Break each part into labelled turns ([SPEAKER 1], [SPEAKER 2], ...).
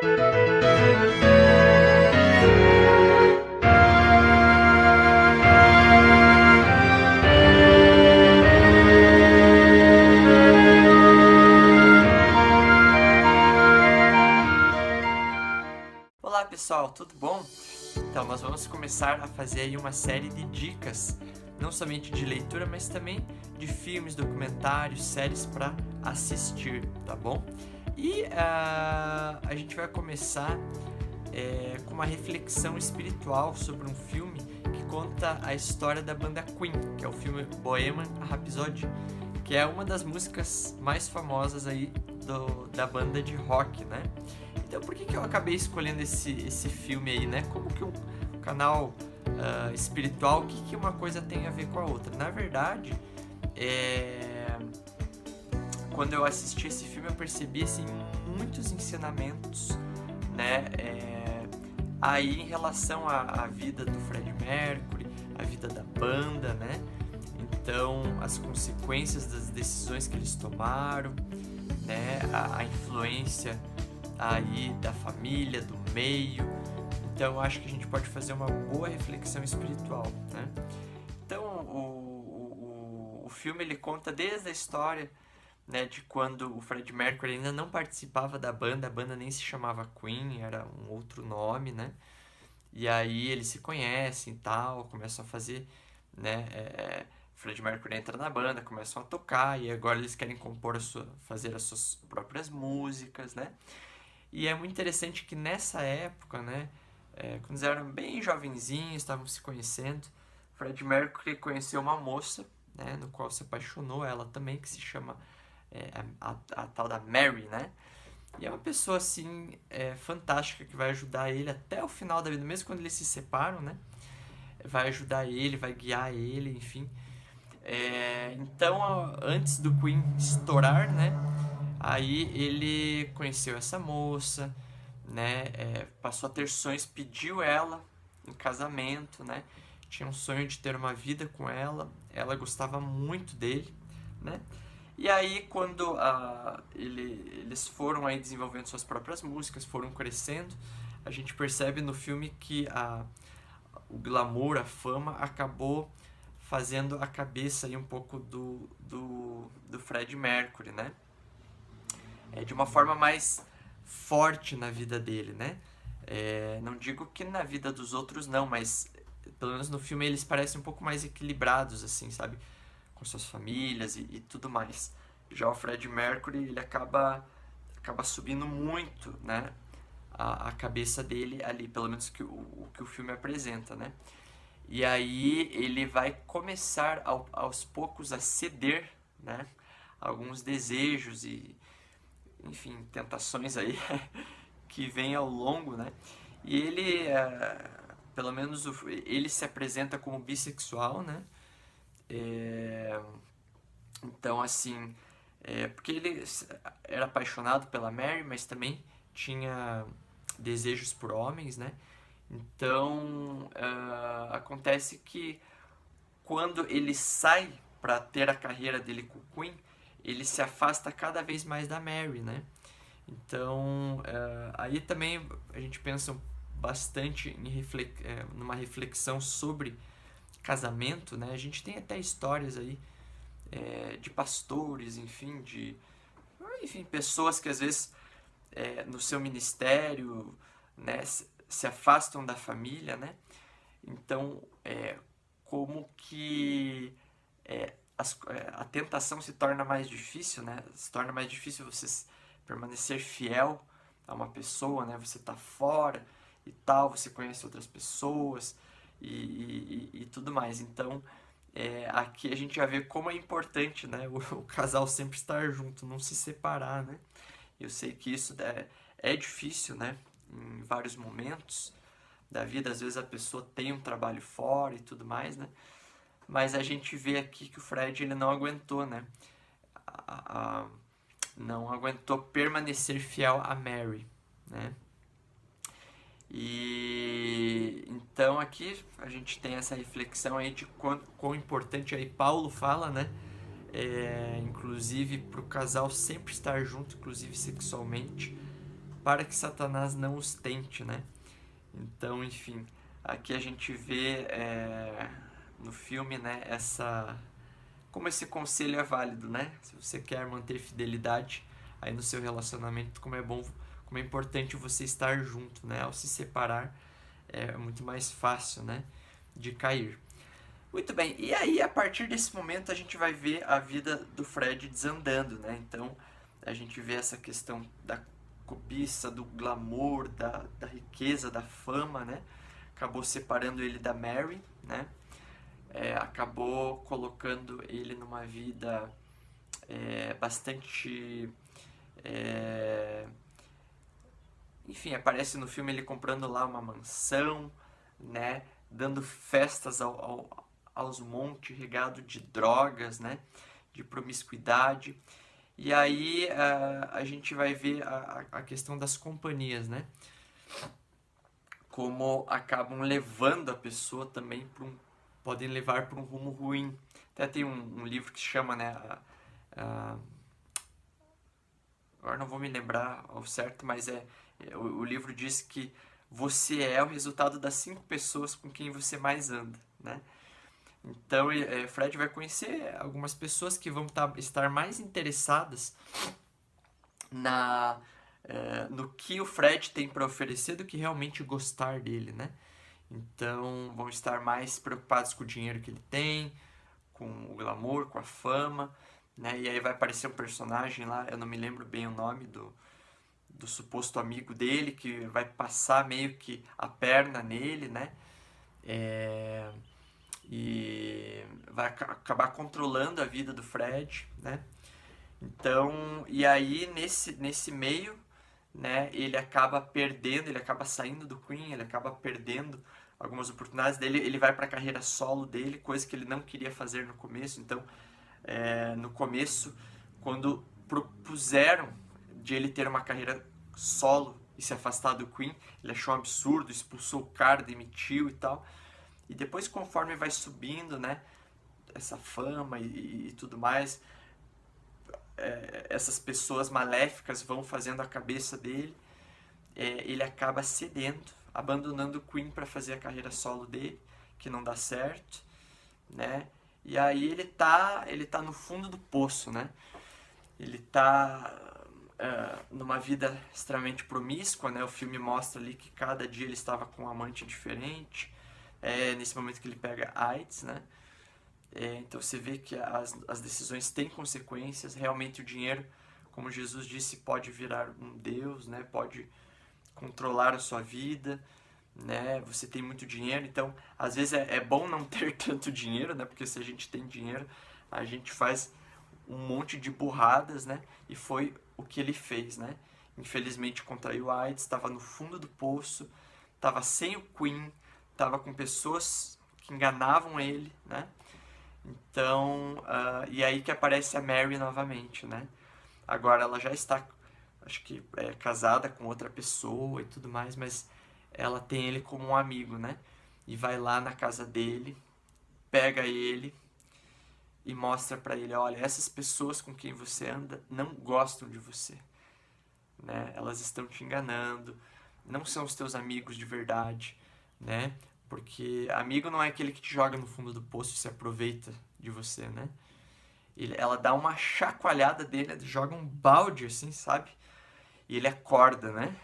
[SPEAKER 1] Olá pessoal, tudo bom? Então nós vamos começar a fazer aí uma série de dicas, não somente de leitura, mas também de filmes, documentários, séries para assistir, tá bom? E a gente vai começar com uma reflexão espiritual sobre um filme que conta a história da banda Queen, que é o filme Bohemian Rhapsody, que é uma das músicas mais famosas aí da banda de rock, né? Então por que eu acabei escolhendo esse filme aí, né? Como que um canal espiritual, o que uma coisa tem a ver com a outra? Na verdade, quando eu assisti esse filme eu percebi assim, muitos ensinamentos, né? Aí em relação à vida do Freddie Mercury, a vida da banda, né? Então as consequências das decisões que eles tomaram, né? A influência aí da família, do meio. Então eu acho que a gente pode fazer uma boa reflexão espiritual, né? Então o filme ele conta desde a história, né, de quando o Freddie Mercury ainda não participava da banda, a banda nem se chamava Queen, era um outro nome, né? E aí eles se conhecem e tal, começam a fazer, né? Freddie Mercury entra na banda, começam a tocar e agora eles querem fazer as suas próprias músicas, né? E é muito interessante que nessa época, né, quando eles eram bem jovenzinhos, estavam se conhecendo, Freddie Mercury conheceu uma moça, né, no qual se apaixonou, ela também, que se chama a tal da Mary, né? E é uma pessoa, assim, fantástica, que vai ajudar ele até o final da vida, mesmo quando eles se separam, né? Vai ajudar ele, vai guiar ele, enfim. Então, antes do Queen estourar, né? Aí ele conheceu essa moça, né? Passou a ter sonhos, pediu ela em casamento, né? Tinha um sonho de ter uma vida com ela. Ela gostava muito dele, né? E aí quando eles foram aí desenvolvendo suas próprias músicas, foram crescendo, a gente percebe no filme que o glamour, a fama, acabou fazendo a cabeça aí um pouco do Freddie Mercury, né? De uma forma mais forte na vida dele, né? Não digo que na vida dos outros não, mas pelo menos no filme eles parecem um pouco mais equilibrados, assim, sabe? Com suas famílias e tudo mais. Já o Freddie Mercury, ele acaba subindo muito, né? A cabeça dele ali, pelo menos o que o filme apresenta, né? E aí ele vai começar aos poucos a ceder, né? Alguns desejos e, enfim, tentações aí que vêm ao longo, né? E ele, pelo menos ele se apresenta como bissexual, né? Então, assim, porque ele era apaixonado pela Mary, mas também tinha desejos por homens, né? Então, acontece que quando ele sai para ter a carreira dele com o Queen, ele se afasta cada vez mais da Mary, né? Então, aí também a gente pensa bastante numa reflexão sobre casamento, né? A gente tem até histórias aí de pastores, enfim, pessoas que às vezes no seu ministério, né, se afastam da família, né? Então, como que a tentação se torna mais difícil, né? Se torna mais difícil você permanecer fiel a uma pessoa, né? Você tá fora e tal, você conhece outras pessoas e tudo mais. Então, aqui a gente já vê como é importante, né? O casal sempre estar junto, não se separar, né? Eu sei que isso é difícil, né? Em vários momentos da vida, às vezes a pessoa tem um trabalho fora e tudo mais, né? Mas a gente vê aqui que o Fred, ele não aguentou, né? Não aguentou permanecer fiel a Mary, né? E então aqui a gente tem essa reflexão aí de quão importante aí Paulo fala, né? Inclusive para o casal sempre estar junto, inclusive sexualmente, para que Satanás não os tente, né? Então, enfim, aqui a gente vê no filme, né, como esse conselho é válido, né? Se você quer manter fidelidade aí no seu relacionamento, como é importante você estar junto, né? Ao se separar é muito mais fácil, né, de cair. Muito bem, e aí a partir desse momento a gente vai ver a vida do Fred desandando, né? Então a gente vê essa questão da cobiça, do glamour, da riqueza, da fama, né? Acabou separando ele da Mary, né? Acabou colocando ele numa vida bastante... enfim, aparece no filme ele comprando lá uma mansão, né? Dando festas aos montes, regado de drogas, né? De promiscuidade. E aí a gente vai ver a questão das companhias, né? Como acabam levando a pessoa também podem levar para um rumo ruim. Até tem um livro que se chama, né? Agora não vou me lembrar ao certo, mas o livro diz que você é o resultado das 5 pessoas com quem você mais anda, né? Então, Fred vai conhecer algumas pessoas que vão estar mais interessadas no que o Fred tem para oferecer do que realmente gostar dele, né? Então, vão estar mais preocupados com o dinheiro que ele tem, com o glamour, com a fama, né? E aí vai aparecer um personagem lá, eu não me lembro bem o nome do suposto amigo dele, que vai passar meio que a perna nele, né? E vai acabar controlando a vida do Fred, né? Então, e aí nesse meio, né, ele acaba perdendo, ele acaba saindo do Queen, ele acaba perdendo algumas oportunidades dele, ele vai para a carreira solo dele, coisa que ele não queria fazer no começo. Então, no começo, quando propuseram de ele ter uma carreira solo e se afastar do Queen, ele achou um absurdo, expulsou o cara, demitiu e tal. E depois, conforme vai subindo, né, essa fama e tudo mais, essas pessoas maléficas vão fazendo a cabeça dele, ele acaba cedendo, abandonando o Queen para fazer a carreira solo dele, que não dá certo, né? E aí ele tá no fundo do poço, né? Ele tá numa vida extremamente promíscua, né? O filme mostra ali que cada dia ele estava com um amante diferente, nesse momento que ele pega AIDS, né? Então você vê que as decisões têm consequências. Realmente o dinheiro, como Jesus disse, pode virar um Deus, né? Pode controlar a sua vida, né? Você tem muito dinheiro, então às vezes é bom não ter tanto dinheiro, né? Porque se a gente tem dinheiro, a gente faz um monte de burradas, né? E foi o que ele fez, né? Infelizmente contraiu AIDS, estava no fundo do poço, estava sem o Queen, estava com pessoas que enganavam ele, né? Então, e aí que aparece a Mary novamente, né? Agora ela já está, acho que casada com outra pessoa e tudo mais, mas ela tem ele como um amigo, né? E vai lá na casa dele, pega ele e mostra pra ele, olha, essas pessoas com quem você anda não gostam de você, né? Elas estão te enganando, não são os teus amigos de verdade, né? Porque amigo não é aquele que te joga no fundo do poço e se aproveita de você, né? Ela dá uma chacoalhada dele, joga um balde assim, sabe? E ele acorda, né?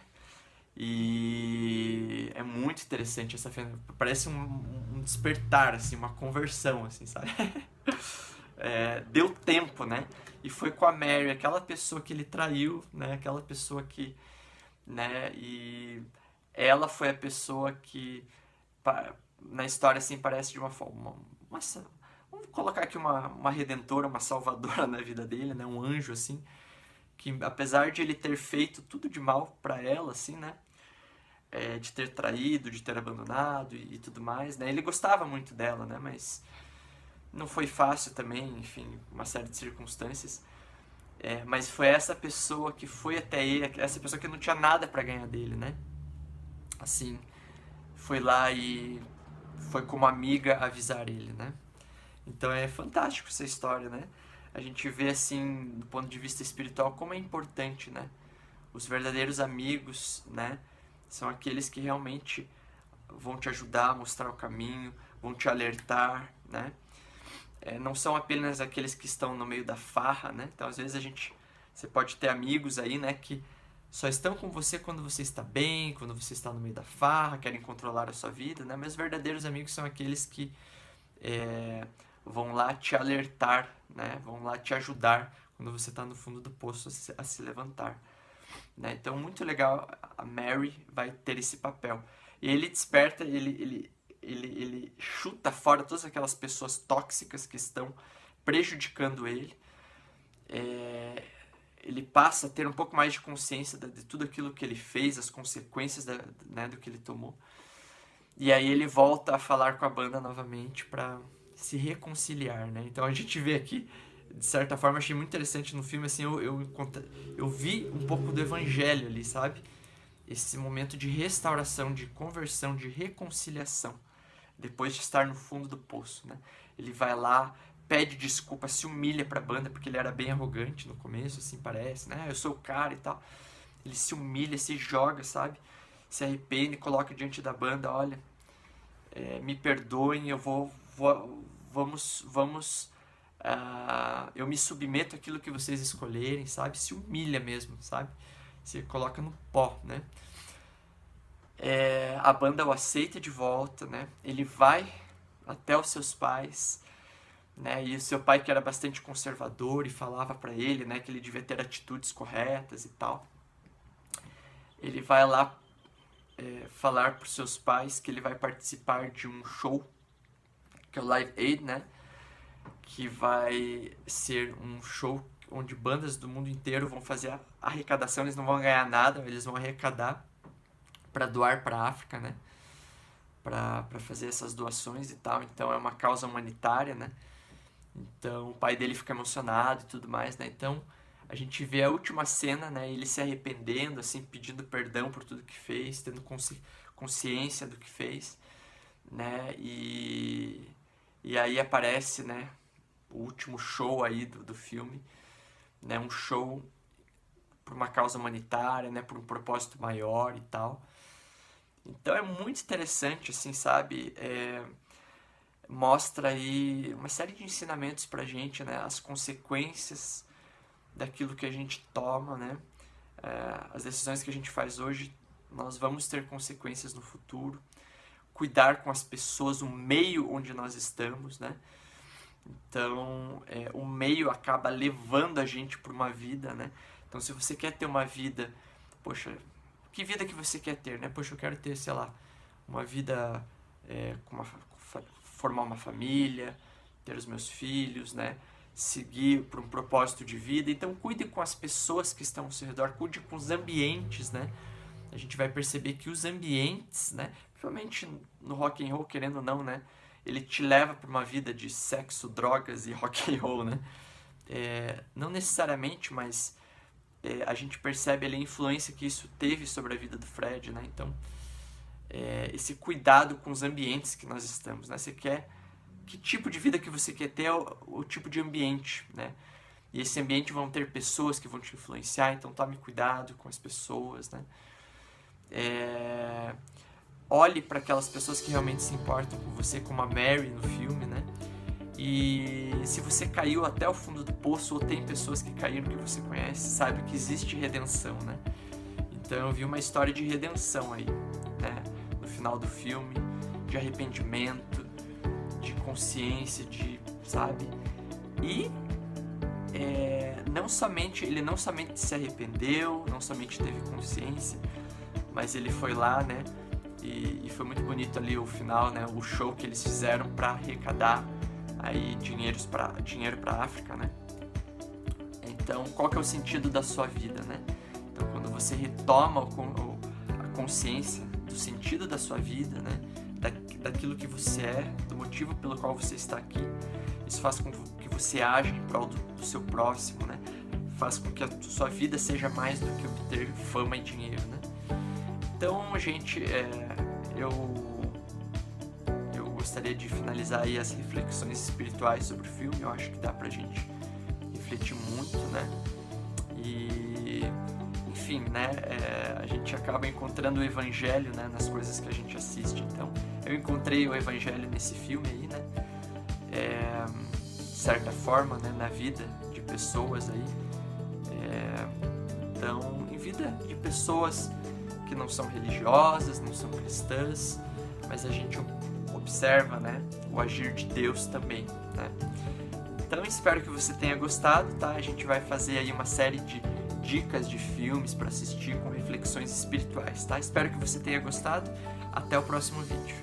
[SPEAKER 1] E é muito interessante essa cena. Parece um despertar, assim, uma conversão, assim, sabe? Deu tempo, né? E foi com a Mary, aquela pessoa que ele traiu, né? Aquela pessoa que, né? E ela foi a pessoa que na história, assim, parece de uma forma... vamos colocar aqui uma redentora, uma salvadora na vida dele, né? Um anjo, assim, que apesar de ele ter feito tudo de mal pra ela, assim, né? De ter traído, de ter abandonado e tudo mais, né? Ele gostava muito dela, né? Mas não foi fácil também, enfim, uma série de circunstâncias. Mas foi essa pessoa que foi até ele, essa pessoa que não tinha nada pra ganhar dele, né? Assim, foi lá e foi como amiga avisar ele, né? Então é fantástico essa história, né? A gente vê, assim, do ponto de vista espiritual, como é importante, né? Os verdadeiros amigos, né, são aqueles que realmente vão te ajudar a mostrar o caminho, vão te alertar, né? Não são apenas aqueles que estão no meio da farra, né? Então, às vezes você pode ter amigos aí, né, que só estão com você quando você está bem, quando você está no meio da farra, querem controlar a sua vida, né? Mas os verdadeiros amigos são aqueles que vão lá te alertar, né? Vão lá te ajudar quando você está no fundo do poço a se levantar, né? Então, muito legal, a Mary vai ter esse papel. E ele desperta, ele chuta fora todas aquelas pessoas tóxicas que estão prejudicando ele. Ele passa a ter um pouco mais de consciência de tudo aquilo que ele fez, as consequências né, do que ele tomou. E aí ele volta a falar com a banda novamente para se reconciliar, né? Então a gente vê aqui, de certa forma, achei muito interessante no filme, assim, eu vi um pouco do evangelho ali, sabe? Esse momento de restauração, de conversão, de reconciliação, depois de estar no fundo do poço, né? Ele vai lá, pede desculpa, se humilha pra banda, porque ele era bem arrogante no começo, assim parece, né? Eu sou o cara e tal. Ele se humilha, se joga, sabe? Se arrepende, coloca diante da banda, olha, me perdoem, eu me submeto àquilo que vocês escolherem, sabe? Se humilha mesmo, sabe? Se coloca no pó, né? A banda o aceita de volta, né? Ele vai até os seus pais, né? E o seu pai, que era bastante conservador e falava para ele, né, que ele devia ter atitudes corretas e tal. Ele vai lá falar para os seus pais que ele vai participar de um show, que é o Live Aid, né? Que vai ser um show onde bandas do mundo inteiro vão fazer a arrecadação. Eles não vão ganhar nada, eles vão arrecadar para doar para a África, né? Para fazer essas doações e tal. Então é uma causa humanitária, né? Então o pai dele fica emocionado e tudo mais, né? Então a gente vê a última cena, né? Ele se arrependendo, assim, pedindo perdão por tudo que fez, tendo consciência do que fez, né? E aí aparece, né, o último show aí do filme, né? Um show por uma causa humanitária, né? Por um propósito maior e tal. Então é muito interessante, assim, sabe? Mostra aí uma série de ensinamentos pra gente, né? As consequências daquilo que a gente toma, né? As decisões que a gente faz hoje, nós vamos ter consequências no futuro. Cuidar com as pessoas, o meio onde nós estamos, né? Então, o meio acaba levando a gente para uma vida, né? Então, se você quer ter uma vida, poxa, que vida que você quer ter, né? Poxa, eu quero ter, sei lá, uma vida, formar uma família, ter os meus filhos, né? Seguir por um propósito de vida. Então, cuide com as pessoas que estão ao seu redor, cuide com os ambientes, né? A gente vai perceber que os ambientes, né? Principalmente no rock and roll, querendo ou não, né? Ele te leva para uma vida de sexo, drogas e rock and roll, né? Não necessariamente, mas a gente percebe ali a influência que isso teve sobre a vida do Fred, né? Então, esse cuidado com os ambientes que nós estamos, né? Que tipo de vida que você quer ter, o tipo de ambiente, né? E esse ambiente vão ter pessoas que vão te influenciar, então tome cuidado com as pessoas, né? Olhe para aquelas pessoas que realmente se importam com você, como a Mary no filme, né? E se você caiu até o fundo do poço, ou tem pessoas que caíram que você conhece, saiba que existe redenção, né? Então eu vi uma história de redenção aí, né? No final do filme, de arrependimento, de consciência, sabe? E ele não somente se arrependeu, não somente teve consciência, mas ele foi lá, né? E foi muito bonito ali o final, né? O show que eles fizeram para arrecadar aí dinheiro para a África, né? Então, qual que é o sentido da sua vida, né? Então, quando você retoma a consciência do sentido da sua vida, né? Daquilo que você é, do motivo pelo qual você está aqui, isso faz com que você age em prol do seu próximo, né? Faz com que a sua vida seja mais do que obter fama e dinheiro, né? Então, gente, eu gostaria de finalizar aí as reflexões espirituais sobre o filme. Eu acho que dá pra gente refletir muito, né? E, enfim, né, a gente acaba encontrando o evangelho, né, nas coisas que a gente assiste. Então, eu encontrei o evangelho nesse filme aí, né, de certa forma, né, na vida de pessoas aí. Então, em vida de pessoas que não são religiosas, não são cristãs, mas a gente observa, né, o agir de Deus também, né. Então, espero que você tenha gostado, tá? A gente vai fazer aí uma série de dicas de filmes para assistir com reflexões espirituais, tá? Espero que você tenha gostado. Até o próximo vídeo.